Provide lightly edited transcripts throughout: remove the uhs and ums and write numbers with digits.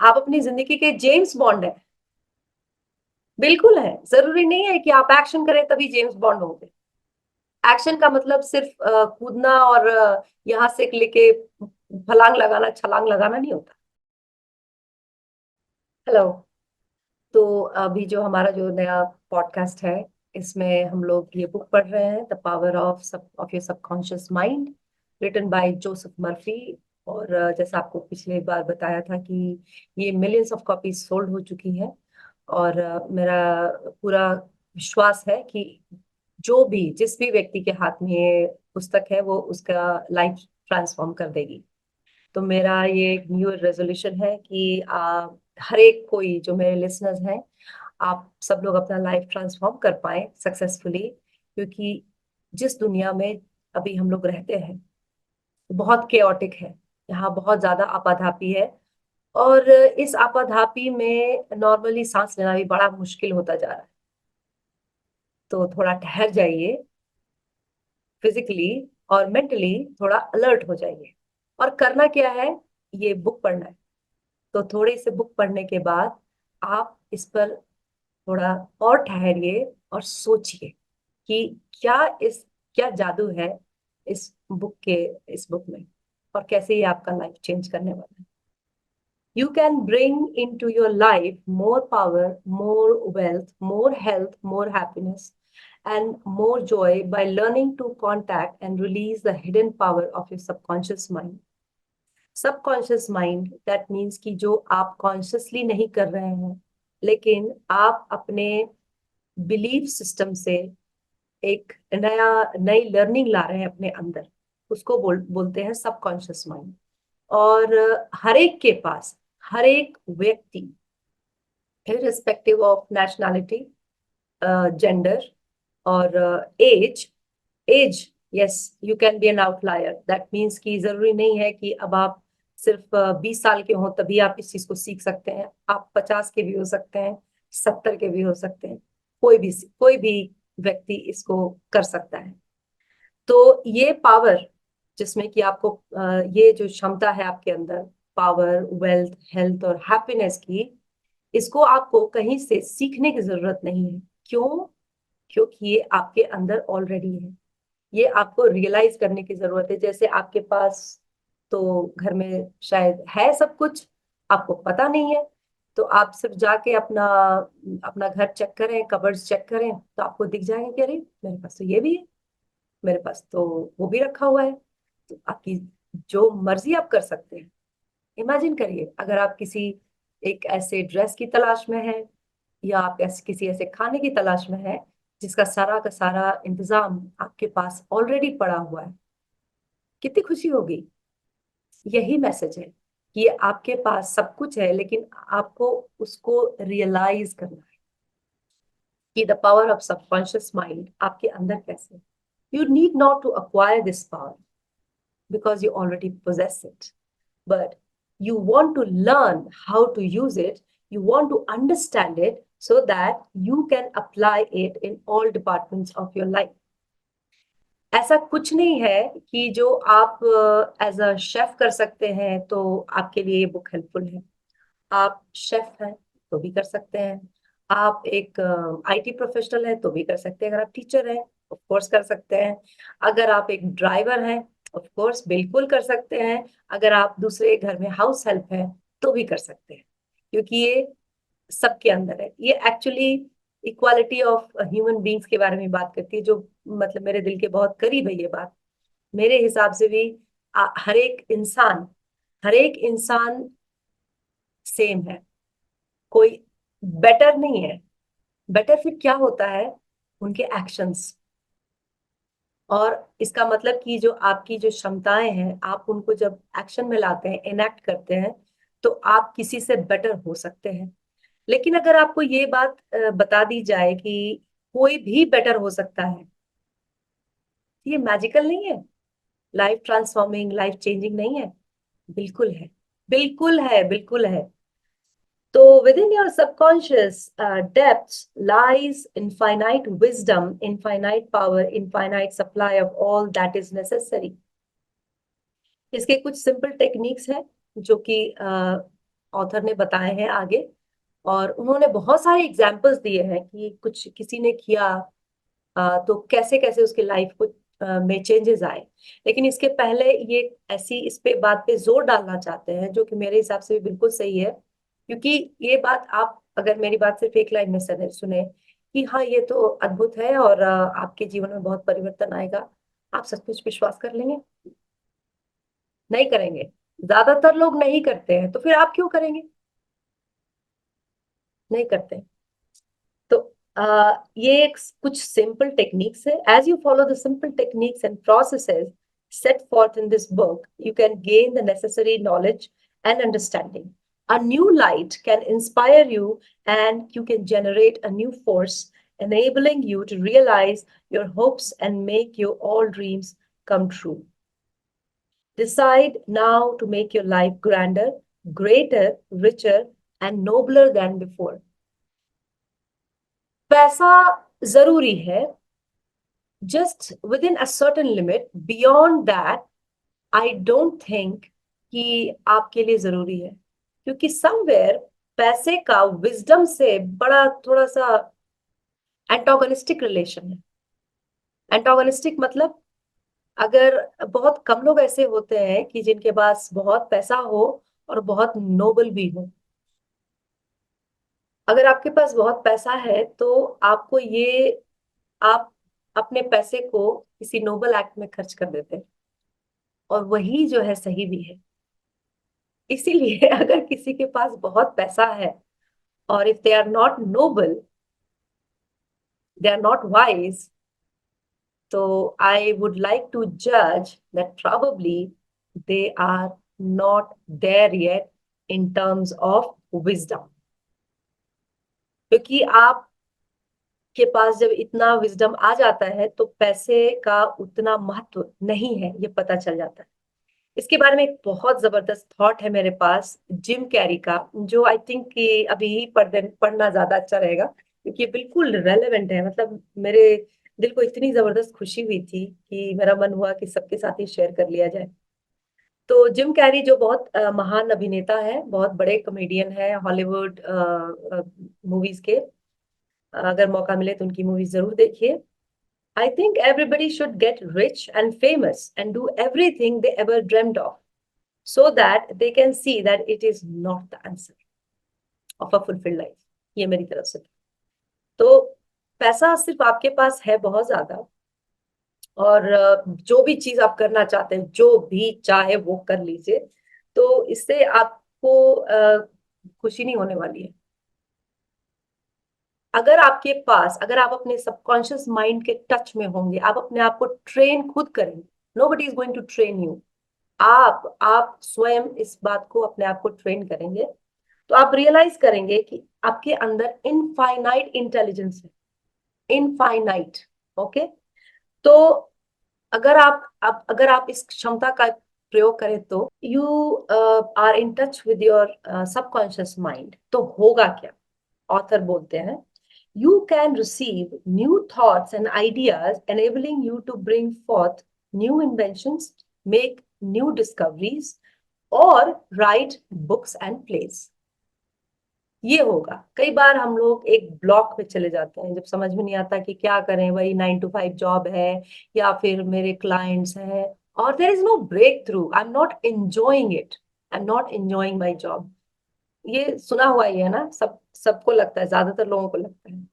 आप अपनी जिंदगी के जेम्स बॉन्ड है। बिल्कुल है, जरूरी नहीं है कि आप एक्शन करें तभी जेम्स बॉन्ड होंगे। एक्शन का मतलब सिर्फ कूदना और यहाँ से लेके फलांग लगाना छलांग लगाना नहीं होता। हेलो। तो अभी जो हमारा जो नया पॉडकास्ट है, इसमें हम लोग ये बुक पढ़ रहे हैं, the power of your subconscious mind, written by Joseph Murphy. और जैसा आपको पिछले बार बताया था कि ये मिलियंस ऑफ कॉपीज सोल्ड हो चुकी है। और मेरा पूरा विश्वास है कि जो भी जिस भी व्यक्ति के हाथ में ये पुस्तक है वो उसका लाइफ ट्रांसफॉर्म कर देगी। तो मेरा ये एक न्यू रेजोल्यूशन है कि हर एक कोई जो मेरे लिसनर्स हैं, आप सब लोग अपना लाइफ ट्रांसफॉर्म कर पाए सक्सेसफुली। क्योंकि जिस दुनिया में अभी हम लोग रहते हैं बहुत केओटिक है। यहाँ बहुत ज्यादा आपाधापी है। और इस आपाधापी में नॉर्मली सांस लेना भी बड़ा मुश्किल होता जा रहा है। तो थोड़ा ठहर जाइए, फिजिकली और मेंटली थोड़ा अलर्ट हो जाइए। और करना क्या है, ये बुक पढ़ना है। तो थोड़े से बुक पढ़ने के बाद आप इस पर थोड़ा और ठहरिए और सोचिए कि क्या इस क्या जादू है इस इस बुक में, और कैसे ये आपका लाइफ चेंज करने वाला है। You can bring in to your life more power, more wealth, more health, more happiness and more joy by learning to contact and release the hidden power of your subconscious mind. Subconscious mind that means कि जो आप consciously नहीं कर रहे हैं, लेकिन आप अपने बिलीफ सिस्टम से एक नई लर्निंग ला रहे हैं अपने अंदर, उसको बोलते हैं सबकॉन्शियस माइंड। और हर एक के पास, हर एक व्यक्ति, इररिस्पेक्टिव ऑफ नेशनैलिटी, जेंडर और age, age, yes, you can be an outlier. That means कि जरूरी नहीं है कि अब आप सिर्फ 20 साल के हो तभी आप इस चीज को सीख सकते हैं। आप 50 के भी हो सकते हैं, 70 के भी हो सकते हैं। कोई भी व्यक्ति इसको कर सकता है। तो ये पावर जिसमें कि आपको ये जो क्षमता है आपके अंदर, पावर, वेल्थ, हेल्थ और हैप्पीनेस की, इसको आपको कहीं से सीखने की जरूरत नहीं है। क्यों? क्योंकि ये आपके अंदर ऑलरेडी है। ये आपको रियलाइज करने की जरूरत है। जैसे आपके पास तो घर में शायद है सब कुछ, आपको पता नहीं है। तो आप सिर्फ जाके अपना अपना घर चेक करें, कबर्ड्स चेक करें, तो आपको दिख जाएगा कि अरे मेरे पास तो ये भी है, मेरे पास तो वो भी रखा हुआ है। तो आपकी जो मर्जी आप कर सकते हैं। इमेजिन करिए, अगर आप किसी एक ऐसे ड्रेस की तलाश में है, या आप किसी ऐसे खाने की तलाश में है जिसका सारा का सारा इंतजाम आपके पास ऑलरेडी पड़ा हुआ है, कितनी खुशी होगी। यही मैसेज है कि आपके पास सब कुछ है, लेकिन आपको उसको रियलाइज करना है कि the power of subconscious mind आपके अंदर कैसे। You need not to acquire this power because you already possess it, but you want to learn how to use it. You want to understand it so that you can apply it in all departments of your life. ऐसा कुछ नहीं है कि जो आप as a chef कर सकते हैं तो आपके लिए ये बुक हेल्पफुल है। आप शेफ हैं तो भी कर सकते हैं। आप एक आईटी प्रोफेशनल हैं तो भी कर सकते हैं। अगर आप टीचर हैं, ऑफ कोर्स कर सकते हैं। अगर आप एक ड्राइवर हैं, ऑफ कोर्स बिल्कुल कर सकते हैं। अगर आप दूसरे घर में हाउस हेल्प हैं तो भी कर सकते हैं। क्योंकि ये सबके अंदर है। ये actually equality of human beings के बारे में बात करती है, जो मतलब मेरे दिल के बहुत करीब है ये बात। मेरे हिसाब से भी हर एक इंसान सेम है। कोई बेटर नहीं है। बेटर फिर क्या होता है? उनके एक्शंस। और इसका मतलब कि जो आपकी जो क्षमताएं हैं, आप उनको जब एक्शन में लाते हैं, इनेक्ट करते हैं, तो आप किसी से बेटर हो सकते हैं। लेकिन अगर आपको ये बात बता दी जाए कि कोई भी बेटर हो सकता है, तो ये मैजिकल नहीं है, लाइफ ट्रांसफॉर्मिंग, लाइफ चेंजिंग नहीं है? बिल्कुल है, बिल्कुल है, बिल्कुल है। So within your subconscious depths lies infinite wisdom, infinite power, infinite supply of all that is necessary. इसके कुछ सिंपल टेक्निक्स हैं जो कि ऑथर ने बताए हैं आगे। और उन्होंने बहुत सारे एग्जाम्पल्स दिए हैं कि कुछ किसी ने किया तो कैसे कैसे उसकी लाइफ को में चेंजेस आए। लेकिन इसके पहले ये ऐसी इस पे बात पे जोर डालना चाहते हैं, जो कि मेरे हिसाब से भी बिल्कुल सही है, क्योंकि ये बात आप अगर मेरी बात सिर्फ एक लाइन में सुने कि हाँ ये तो अद्भुत है और आपके जीवन में बहुत परिवर्तन आएगा, आप सचमुच विश्वास कर लेंगे? नहीं करेंगे। ज्यादातर लोग नहीं करते हैं, तो फिर आप क्यों करेंगे? नहीं करते। तो ये कुछ सिंपल टेक्निक्स है। As you follow the simple techniques and processes set forth in this book, you can gain the necessary knowledge and understanding. A new light can inspire you, and you can generate a new force, enabling you to realize your hopes and make your all dreams come true. Decide now to make your life grander, greater, richer, and nobler than before. पैसा जरूरी है, just within a certain limit. Beyond that, I don't think कि आपके लिए जरूरी है, क्योंकि somewhere पैसे का विजडम से बड़ा थोड़ा सा एंटागोनिस्टिक रिलेशन है। एंटागोनिस्टिक मतलब, अगर बहुत कम लोग ऐसे होते हैं कि जिनके पास बहुत पैसा हो और बहुत नोबल भी हो। अगर आपके पास बहुत पैसा है तो आपको ये, आप अपने पैसे को किसी नोबल एक्ट में खर्च कर देते हैं, और वही जो है सही भी है। इसीलिए अगर किसी के पास बहुत पैसा है और if they are not noble, they are not wise, तो आई वुड लाइक टू जज that probably they are not there yet in terms of wisdom. क्योंकि आप के पास जब इतना विजडम आ जाता है तो पैसे का उतना महत्व नहीं है, ये पता चल जाता है। इसके बारे में एक बहुत जबरदस्त थॉट है मेरे पास, जिम कैरी का, जो आई थिंक कि अभी ही पढ़ना ज्यादा अच्छा रहेगा, क्योंकि ये बिल्कुल रेलेवेंट है। मतलब मेरे दिल को इतनी जबरदस्त खुशी हुई थी कि मेरा मन हुआ कि सबके साथ ही शेयर कर लिया जाए। तो जिम कैरी जो बहुत महान अभिनेता है, बहुत बड़े कॉमेडियन है हॉलीवुड मूवीज के, अगर मौका मिले तो उनकी मूवीज जरूर देखिए। I think everybody should get rich and famous and do everything they ever dreamed of, so that they can see that it is not the answer of a fulfilled life. ये मेरी तरफ से। तो पैसा सिर्फ आपके पास है बहुत ज्यादा, और जो भी चीज आप करना चाहते हैं, जो भी चाहे वो कर लीजिए, तो इससे आपको खुशी नहीं होने वाली है। अगर आपके पास, अगर आप अपने सबकॉन्शियस माइंड के टच में होंगे, आप अपने आप को ट्रेन खुद करेंगे, nobody is going to train you, आप स्वयं इस बात को अपने आप को ट्रेन करेंगे, तो आप रियलाइज करेंगे कि आपके अंदर इनफाइनाइट इंटेलिजेंस है। इनफाइनाइट। ओके। तो अगर आप इस क्षमता का प्रयोग करें तो you are in touch with your subconscious mind, तो होगा क्या? ऑथर बोलते हैं, you can receive new thoughts and ideas, enabling you to bring forth new inventions, make new discoveries, or write books and plays. ये होगा। कई बार हम लोग एक ब्लॉक में चले जाते हैं, जब समझ में नहीं आता कि क्या करें, वही 9 to 5 जॉब है या फिर मेरे क्लाइंट्स हैं, और there is no breakthrough, I am not enjoying it, I am not enjoying my job. ये सुना हुआ ही है ना, सबको लगता है, ज्यादातर लोगों को लगता है।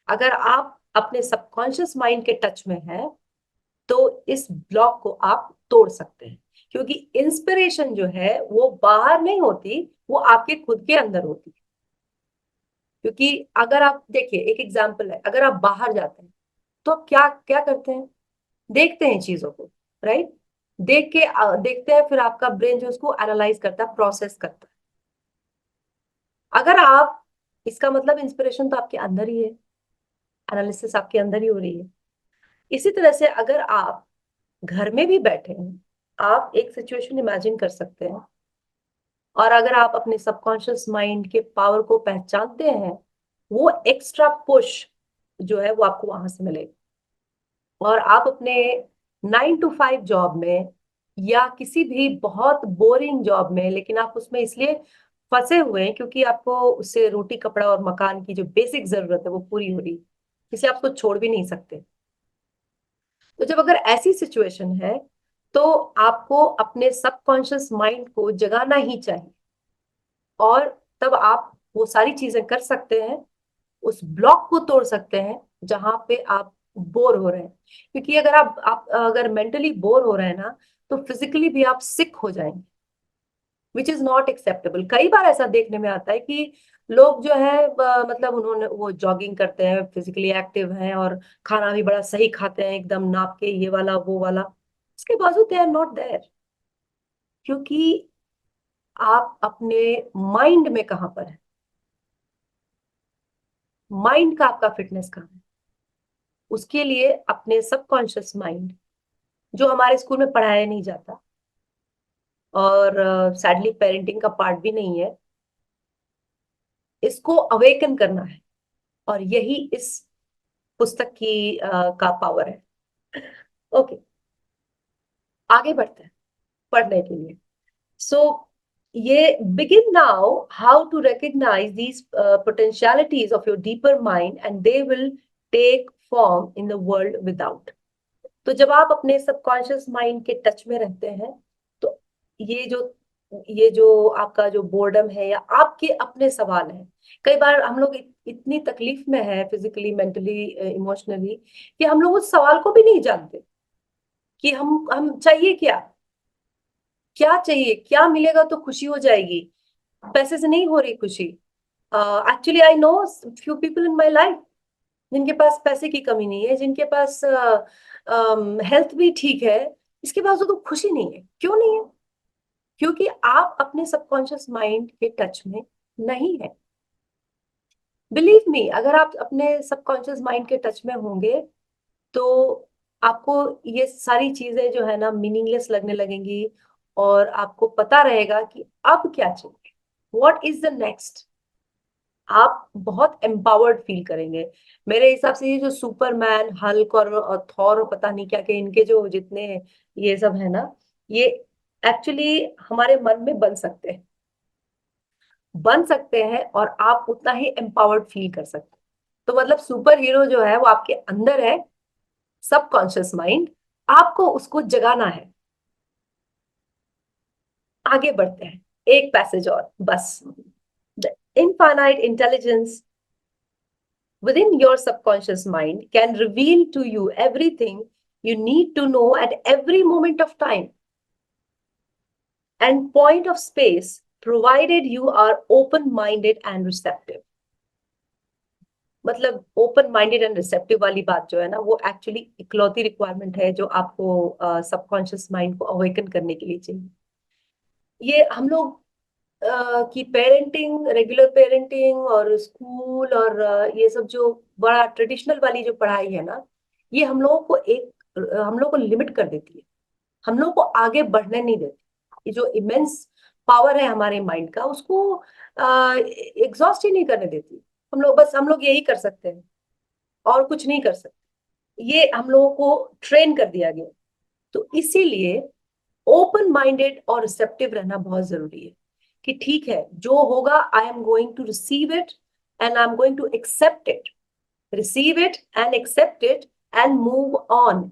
अगर आप अपने सबकॉन्शियस माइंड के टच में हैं, तो इस ब्लॉक को आप तोड़ सकते हैं, क्योंकि इंस्पिरेशन जो है वो बाहर नहीं होती, वो आपके खुद के अंदर होती है। क्योंकि अगर आप देखिए, एक एग्जांपल है, अगर आप बाहर जाते हैं तो आप क्या क्या करते हैं? देखते हैं चीजों को, राइट? देखते हैं, फिर आपका ब्रेन जो उसको एनालाइज करता है, प्रोसेस करता है। अगर आप, इसका मतलब इंस्पिरेशन तो आपके अंदर ही है, एनालिसिस आपके अंदर ही हो रही है। इसी तरह से अगर आप घर में भी बैठे हैं, आप एक सिचुएशन इमेजिन कर सकते हैं, और अगर आप अपने सबकॉन्शियस माइंड के पावर को पहचानते हैं, वो एक्स्ट्रा पुश जो है वो आपको वहां से मिलेगा। और आप अपने 9 to 5 जॉब में या किसी भी बहुत बोरिंग जॉब में, लेकिन आप उसमें इसलिए फंसे हुए हैं क्योंकि आपको उससे रोटी कपड़ा और मकान की जो बेसिक जरूरत है वो पूरी हो रही, इसलिए आप उसको छोड़ भी नहीं सकते। तो जब अगर ऐसी सिचुएशन है तो आपको अपने सबकॉन्शियस माइंड को जगाना ही चाहिए, और तब आप वो सारी चीजें कर सकते हैं, उस ब्लॉक को तोड़ सकते हैं जहां पे आप बोर हो रहे हैं। क्योंकि अगर आप अगर मेंटली बोर हो रहे हैं ना, तो फिजिकली भी आप सिक हो जाएंगे, विच इज नॉट एक्सेप्टेबल। कई बार ऐसा देखने में आता है कि लोग जो है मतलब उन्होंने वो जॉगिंग करते हैं, फिजिकली एक्टिव हैं और खाना भी बड़ा सही खाते हैं, एकदम नाप के ये वाला वो वाला, इसके बावजूद दे आर नॉट देयर। क्योंकि आप अपने माइंड में कहाँ पर है, माइंड का आपका फिटनेस कहाँ है। उसके लिए अपने सबकॉन्शियस माइंड, जो हमारे स्कूल में पढ़ाया नहीं जाता और सैडली पेरेंटिंग का पार्ट भी नहीं है, इसको अवेकन करना है। और यही इस पुस्तक की का पावर है। ओके, आगे बढ़ते हैं पढ़ने के लिए। सो ये begin now how to recognise these potentialities of your deeper mind and they will take form in the world without. तो जब आप अपने सबकॉन्शियस माइंड के टच में रहते हैं, तो ये जो ये जो आपका जो बोर्डम है या आपके अपने सवाल हैं, कई बार हम लोग इतनी तकलीफ में है फिजिकली मेंटली इमोशनली कि हम लोग उस सवाल को भी नहीं जानते कि हम चाहिए क्या, क्या चाहिए, क्या मिलेगा तो खुशी हो जाएगी। पैसे से नहीं हो रही खुशी। Actually I know few people in my life जिनके पास पैसे की कमी नहीं है, जिनके पास हेल्थ भी ठीक है, इसके बावजूद तो खुशी नहीं है। क्यों नहीं है? क्योंकि आप अपने सबकॉन्शियस माइंड के टच में नहीं है। बिलीव मी, अगर आप अपने सबकॉन्शियस माइंड के टच में होंगे तो आपको ये सारी चीजें जो है ना मीनिंगलेस लगने लगेंगी, और आपको पता रहेगा कि अब क्या चाहिए, व्हाट इज द नेक्स्ट। आप बहुत एम्पावर्ड फील करेंगे। मेरे हिसाब से ये जो सुपरमैन, हल्क और थॉर और पता नहीं क्या के इनके जो जितने ये सब है ना, ये एक्चुअली हमारे मन में बन सकते हैं और आप उतना ही एम्पावर्ड फील कर सकते हैं। तो मतलब सुपर हीरो जो है वो आपके अंदर है, सबकॉन्शियस माइंड, आपको उसको जगाना है। आगे बढ़ते हैं, एक पैसेज और बस। The infinite intelligence within your subconscious mind can reveal to you everything you need to know at every moment of time and point of space, provided you are open minded and receptive। मतलब open minded and receptive वाली बात जो है ना, वो actually इकलौती requirement है जो आपको सबकॉन्शियस माइंड को अवेकन करने के लिए चाहिए। ये हम लोग की पेरेंटिंग, रेगुलर पेरेंटिंग और स्कूल और ये सब जो बड़ा ट्रेडिशनल वाली जो पढ़ाई है ना, ये हम लोग को लिमिट कर देती है, हम लोग को आगे बढ़ने नहीं देती। ये जो इमेंस पावर है हमारे माइंड का, उसको एग्जॉस्ट ही नहीं करने देती। हम लोग यही कर सकते हैं और कुछ नहीं कर सकते। ये हम लोगों को ट्रेन कर दिया गया। तो इसीलिए ओपन माइंडेड और रिसेप्टिव रहना बहुत जरूरी है कि ठीक है जो होगा, I am going to receive it and I am going to accept it, receive it and accept it and move on.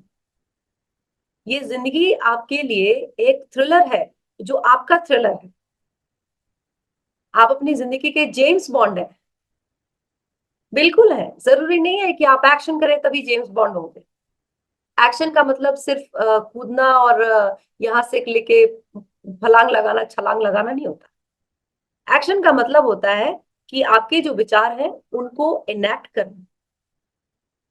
ये जिंदगी आपके लिए एक थ्रिलर है, जो आपका थ्रिलर है। आप अपनी जिंदगी के जेम्स बॉन्ड है। बिल्कुल है, जरूरी नहीं है कि आप एक्शन करें तभी जेम्स बॉन्ड होंगे। एक्शन का मतलब सिर्फ कूदना और यहाँ से लेके फलांग लगाना, छलांग लगाना नहीं होता। एक्शन का मतलब होता है कि आपके जो विचार हैं उनको इनेक्ट करना।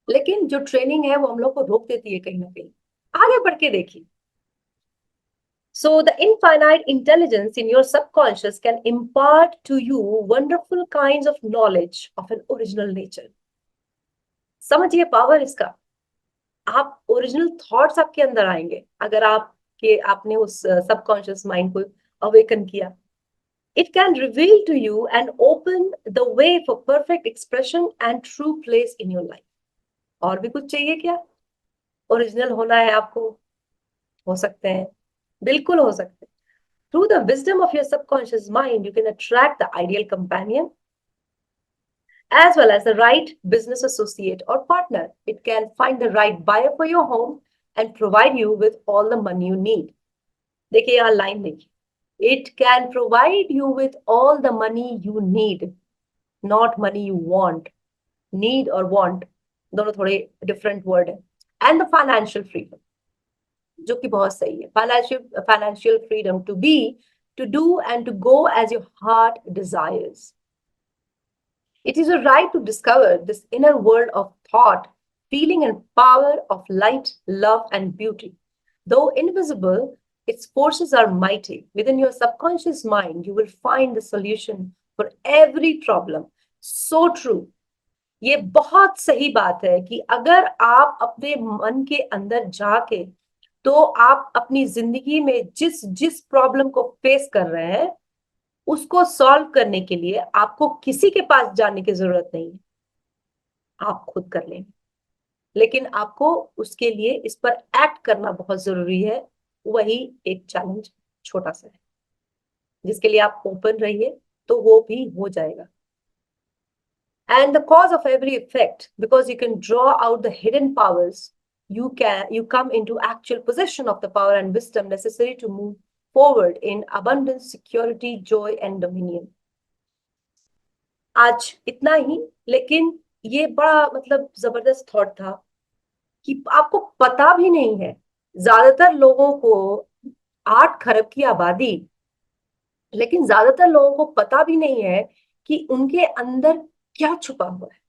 लेकिन जो ट्रेनिंग है वो हम लोग को रोक देती है कहीं ना कहीं। आगे बढ़ के देखिए। So the infinite intelligence in your subconscious can impart to you wonderful kinds of knowledge of an original nature। समझिए पावर इसका। आप ओरिजिनल थॉट्स आपके अंदर आएंगे अगर आपने उस सबकॉन्शियस माइंड को अवेकन किया। It can reveal to you and open the way for perfect expression and true place in your life। और भी कुछ चाहिए क्या? ओरिजिनल होना है आपको? हो सकते हैं, बिल्कुल हो सकते हैं। Through the wisdom of your subconscious mind, you can attract the ideal companion as well as the right business associate or partner. It can find the right buyer for your home and provide you with all the money you need. देखिए यहाँ line देखिए. It can provide you with all the money you need, not money you want. Need और want दोनों थोड़े different word है. And the financial freedom, जो कि बहुत सही है. Financial freedom to do and to go as your heart desires. It is your right to discover this inner world of thought, feeling, and power of light, love, and beauty. Though invisible, its forces are mighty. Within your subconscious mind, you will find the solution for every problem. So true. ये बहुत सही बात है कि अगर आप अपने मन के अंदर जाके तो आप अपनी जिंदगी में जिस जिस प्रॉब्लम को फेस कर रहे हैं उसको सॉल्व करने के लिए आपको किसी के पास जाने की जरूरत नहीं है. आप खुद कर लेंगे. लेकिन आपको उसके लिए इस पर एक्ट करना बहुत जरूरी है. वही एक चैलेंज छोटा सा है जिसके लिए आप ओपन रहिए तो वो भी हो जाएगा. And the cause of every effect, because you can draw out the hidden powers, you come into actual possession of the power and wisdom necessary to move forward in abundance, security, joy, and dominion. आज इतना ही. लेकिन ये बड़ा मतलब जबरदस्त thought था कि आपको पता भी नहीं है. ज्यादातर लोगों को 8 खरब की आबादी, लेकिन ज्यादातर लोगों को पता भी नहीं है कि उनके अंदर क्या छुपा हुआ है.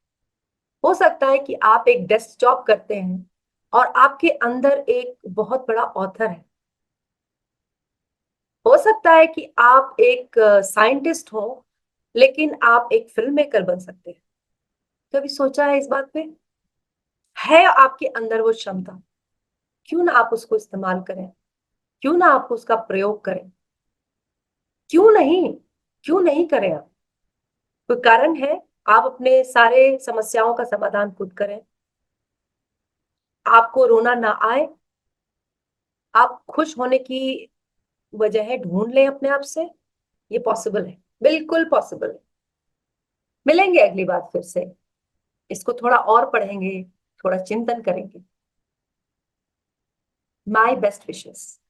हो सकता है कि आप एक डेस्क जॉब करते हैं और आपके अंदर एक बहुत बड़ा ऑथर है. हो सकता है कि आप एक साइंटिस्ट हो लेकिन आप एक फिल्म मेकर बन सकते हैं. कभी सोचा है इस बात पे? है आपके अंदर वो क्षमता, क्यों ना आप उसको इस्तेमाल करें? क्यों ना आप उसका प्रयोग करें? क्यों नहीं? क्यों नहीं करें आप? कोई कारण है? आप अपने सारे समस्याओं का समाधान खुद करें. आपको रोना ना आए, आप खुश होने की वजह है ढूंढ लें अपने आप से. ये पॉसिबल है, बिल्कुल पॉसिबल है. मिलेंगे अगली बार फिर से. इसको थोड़ा और पढ़ेंगे, थोड़ा चिंतन करेंगे. My best wishes.